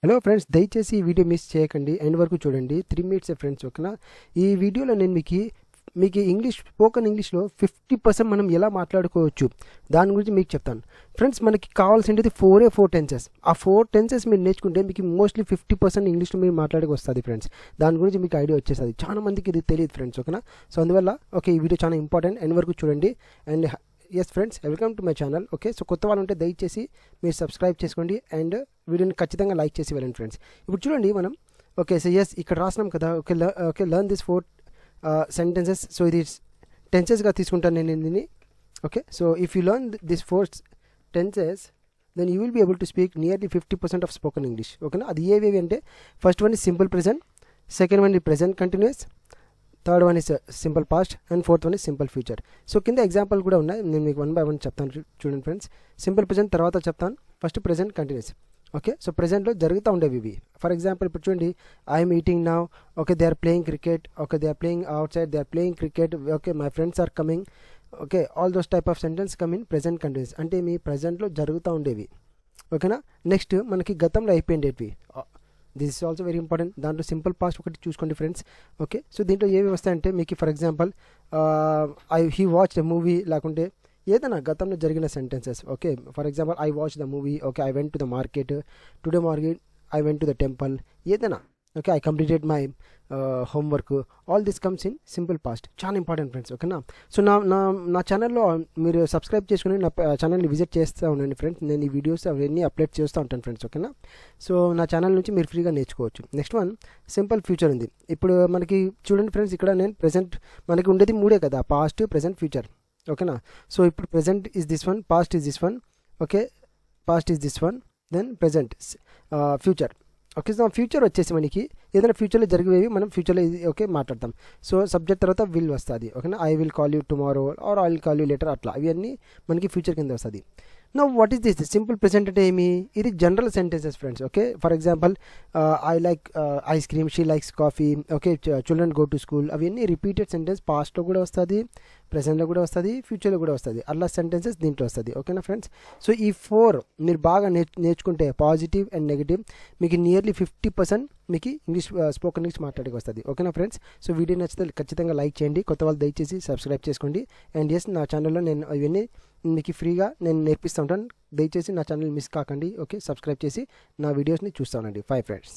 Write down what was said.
Hello friends, దయచేసి ఈ video miss చేయకండి, ఎండ్ వరకు చూడండి. 3 మినిట్స్ ఫ్రెండ్స్, ఓకేనా? ఈ వీడియోలో నేను మీకు స్పోకెన్ ఇంగ్లీష్లో 50% మనం ఎలా మాట్లాడుకోవచ్చు దాని గురించి మీకు చెప్తాను. ఫ్రెండ్స్, మనకి కావాల్సింది 4 టెన్సెస్. ఆ 4 టెన్సెస్ మీరు నేర్చుకుంటే మీకు మోస్ట్లీ 50% ఇంగ్లీష్లో మీరు మాట్లాడక వస్తుంది ఫ్రెండ్స్. దాని గురించి మీకు ఐడియా వచ్చేస్తుంది. చాలా మందికి ఇది తెలియదు ఫ్రెండ్స్, ఓకేనా? సో అందువల్ల ఈ వీడియో చాలా ఇంపార్టెంట్, ఎండ్ వరకు చూడండి. And yes friends, welcome to my channel. Okay, so కొత్త వాళ్ళు ఉంటే దయచేసి మీరు సబ్స్క్రైబ్ చేసుకోండి అండ్ వీడియోని ఖచ్చితంగా లైక్ చేసి వెళ్ళండి ఫ్రెండ్స్. ఇప్పుడు చూడండి మనం, ఓకే, సో ఎస్ ఇక్కడ రాసినాం కదా. Okay, learn this 4 sentences. So ఇది టెన్సెస్గా తీసుకుంటాను నేను దీన్ని. Okay, so if you learn this 4 tenses then you will be able to speak nearly 50% of spoken English. ఓకేనా? అది ఏవేవి అంటే, first one is simple present, second one is present continuous, third one is simple past and fourth one is simple future. So కింద example కూడా ఉన్నాయి, నేను మీకు 1 by 1 చెప్తాను. చూడండి ఫ్రెండ్స్, సింపుల్ ప్రెజెంట్ తర్వాత చెప్తాను. First present continuous. Okay, so ప్రెజెంట్లో జరుగుతూ ఉండేవి ఇవి. ఫర్ ఎగ్జాంపుల్ ఇప్పుడు చూడండి, I'm eating now. Okay, they are playing cricket. Okay, they are playing outside, they are playing cricket. Okay, my friends are coming. Okay, all those type of sentence come in present continuous, అంటే మీ ప్రెజెంట్లో జరుగుతూ ఉండేవి. ఓకేనా? Next మనకి గతంలో అయిపోయిండేవి. This is also very important. దాంట్లో సింపుల్ పాస్ట్ ఒకటి చూసుకోండి ఫ్రెండ్స్. ఓకే, సో దీంట్లో ఏవి వస్తాయంటే మీకు, for example he watch the movie, లేకుంటే ఏదైనా గతంలో జరిగిన sentences. Okay, for example I watch the movie. Okay, I went to the market today market, I went to the temple, ఏదైనా. Okay, I completed my homework. All this comes in simple past. చాలా important friends, ఓకేనా? So నా ఛానల్లో మీరు subscribe చేసుకుని నా ఛానల్ని visit చేస్తూ ఉండండి ఫ్రెండ్స్. నేను ఈ వీడియోస్ అవన్నీ అప్లోడ్ చేస్తూ ఉంటాను ఫ్రెండ్స్, ఓకేనా? సో నా ఛానల్ నుంచి మీరు ఫ్రీగా నేర్చుకోవచ్చు. నెక్స్ట్ వన్ సింపుల్ ఫ్యూచర్ ఉంది. ఇప్పుడు మనకి చూడండి ఫ్రెండ్స్, ఇక్కడ నేను ప్రెజెంట్ మనకి ఉండేది 3 కదా, పాస్ట్, ప్రెజెంట్, ఫ్యూచర్. ఓకేనా? సో ఇప్పుడు present is this one, past is this one. Okay, past is this one, then present, future. Okay, so future వచ్చేసి మనకి ఏదైనా ఫ్యూచర్లో జరిగేవి మనం ఫ్యూచర్లో ఓకే మాట్లాడతాం. సో సబ్జెక్ట్ తర్వాత విల్ వస్తుంది. ఓకేనా? I will call you tomorrow or I will call you later, అట్లా ఇవన్నీ మనకి ఫ్యూచర్ కింద వస్తుంది. Know what is this simple present అంటే ఏమి? ఇది general sentences friends. Okay, for example I like ice cream, she likes coffee. Okay, children go to school. అవన్నీ repeated sentence, పాస్ట్లో కూడా వస్తుంది, ప్రెజెంట్లో కూడా వస్తుంది, ఫ్యూచర్లో కూడా వస్తుంది. అలా సెంటెన్సెస్ దీంట్లో వస్తుంది. ఓకేనా ఫ్రెండ్స్? సో ఈ 4 మీరు బాగా నేర్చుకుంటే, పాజిటివ్ అండ్ నెగిటివ్, మీకు నియర్లీ 50% మీకు ఇంగ్లీష్ స్పోకెన్ ఇంగ్లీష్ మాట్లాడక వస్తుంది. ఓకేనా ఫ్రెండ్స్? సో వీడియో నచ్చితే ఖచ్చితంగా లైక్ చేయండి. కొత్త వాళ్ళు దయచేసి సబ్స్క్రైబ్ చేసుకోండి. అండ్ ఎస్, నా ఛానల్లో నేను ఇవన్నీ మీకు ఫ్రీగా నేను నేర్పిస్తూ ఉంటాను. దయచేసి నా ఛానల్ మిస్ కాకండి. ఓకే, సబ్స్క్రైబ్ చేసి నా వీడియోస్ని చూస్తూ ఉండండి. 5 ఫ్రెండ్స్.